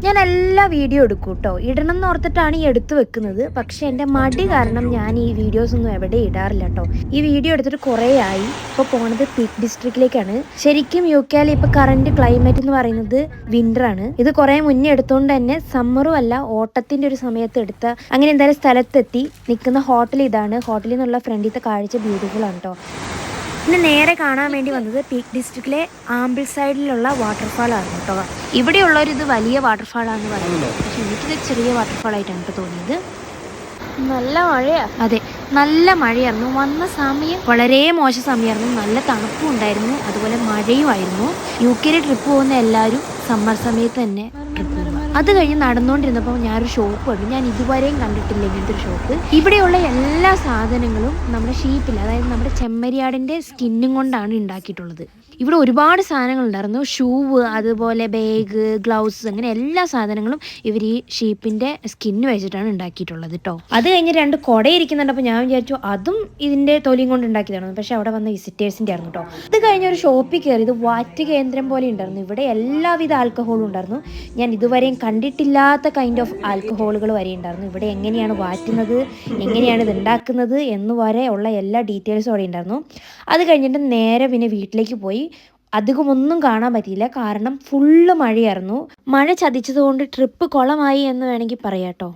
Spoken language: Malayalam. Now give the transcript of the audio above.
ഞാൻ എല്ലാ വീഡിയോ എടുക്കും കേട്ടോ. ഇടണം എന്ന് ഓർത്തിട്ടാണ് ഈ എടുത്തു വെക്കുന്നത്. പക്ഷെ എൻ്റെ മടി കാരണം ഞാൻ ഈ വീഡിയോസ് ഒന്നും എവിടെ ഇടാറില്ല കേട്ടോ. ഈ വീഡിയോ എടുത്തിട്ട് കുറേ ആയി. ഇപ്പോൾ പോണത് പീക്ക് ഡിസ്ട്രിക്റ്റിലേക്കാണ്. ശരിക്കും യുകെയിൽ ഇപ്പോൾ കറന്റ് ക്ലൈമറ്റ് എന്ന് പറയുന്നത് വിൻ്റർ ആണ്. ഇത് കുറേ മുന്നേ എടുത്തുകൊണ്ട് തന്നെ സമ്മറും അല്ല, ഓട്ടത്തിൻ്റെ ഒരു സമയത്ത് എടുത്ത അങ്ങനെ എന്തായാലും സ്ഥലത്തെത്തി. നിൽക്കുന്ന ഹോട്ടൽ ഇതാണ്. ഹോട്ടലിൽ നിന്നുള്ള ഫ്രണ്ടിലത്തെ കാഴ്ച ബ്യൂട്ടിഫുൾ ആണ് കേട്ടോ. പിന്നെ നേരെ കാണാൻ വേണ്ടി വന്നത് പീക്ക് ഡിസ്ട്രിക്റ്റിലെ ആംബിൾ സൈഡിലുള്ള വാട്ടർഫാൾ ആണ് കേട്ടോ. ഇവിടെയുള്ളവരിത് വലിയ വാട്ടർഫാളാണെന്ന് പറയുന്നത്, പക്ഷെ എനിക്കിത് ചെറിയ വാട്ടർഫാൾ ആയിട്ടാണ് കേട്ടോ തോന്നിയത്. നല്ല മഴയാ. അതെ, നല്ല മഴയായിരുന്നു. വന്ന സമയം വളരെ മോശം സമയമായിരുന്നു. നല്ല തണുപ്പും ഉണ്ടായിരുന്നു, അതുപോലെ മഴയും ആയിരുന്നു. UK ട്രിപ്പ് പോകുന്ന എല്ലാവരും സമ്മർ സമയത്ത് തന്നെ ട്രിപ്പ് പോകും. അത് കഴിഞ്ഞ് നടന്നുകൊണ്ടിരുന്നപ്പോൾ ഞാനൊരു ഷോപ്പ് കണ്ടു. ഞാൻ ഇതുവരെയും കണ്ടിട്ടില്ല ഇങ്ങനത്തെ ഒരു ഷോപ്പ്. ഇവിടെയുള്ള എല്ലാ സാധനങ്ങളും നമ്മുടെ ഷീപ്പിൽ, അതായത് നമ്മുടെ ചെമ്മരിയാടിൻ്റെ സ്കിന്നും കൊണ്ടാണ് ഉണ്ടാക്കിയിട്ടുള്ളത്. ഇവിടെ ഒരുപാട് സാധനങ്ങളുണ്ടായിരുന്നു. ഷൂവ്, അതുപോലെ ബാഗ്, ഗ്ലൗസ്, അങ്ങനെ എല്ലാ സാധനങ്ങളും ഇവർ ഈ ഷീപ്പിൻ്റെ സ്കിന്ന് വെച്ചിട്ടാണ് ഉണ്ടാക്കിയിട്ടുള്ളത് കേട്ടോ. അത് കഴിഞ്ഞ് 2 കുട ഇരിക്കുന്നുണ്ട്. അപ്പോൾ ഞാൻ വിചാരിച്ചു അതും ഇതിൻ്റെ തൊലിയും കൊണ്ട് ഉണ്ടാക്കിയതാണ്. പക്ഷേ അവിടെ വന്ന വിസിറ്റേഴ്സിൻ്റെ ആയിരുന്നു കേട്ടോ. അത് കഴിഞ്ഞ ഒരു ഷോപ്പിൽ കയറി. ഇത് വാറ്റ് കേന്ദ്രം പോലെ ഉണ്ടായിരുന്നു. ഇവിടെ എല്ലാവിധ ആൽക്കഹോളും ഉണ്ടായിരുന്നു. ഞാൻ ഇതുവരെയും കണ്ടിട്ടില്ലാത്ത കൈൻഡ് ഓഫ് ആൽക്കഹോളുകൾ വരെ ഉണ്ടായിരുന്നു. ഇവിടെ എങ്ങനെയാണ് വാറ്റുന്നത്, എങ്ങനെയാണ് ഇത് ഉണ്ടാക്കുന്നത് എന്ന് വരെ ഉള്ള എല്ലാ ഡീറ്റെയിൽസും അവിടെ ഉണ്ടായിരുന്നു. അത് കഴിഞ്ഞിട്ട് നേരെ പിന്നെ വീട്ടിലേക്ക് പോയി. അധികമൊന്നും കാണാൻ പറ്റിയില്ല, കാരണം ഫുള്ള് മഴയായിരുന്നു. മഴ ചതിച്ചതുകൊണ്ട് ട്രിപ്പ് കുളമായി എന്ന് വേണമെങ്കിൽ പറയാം കേട്ടോ.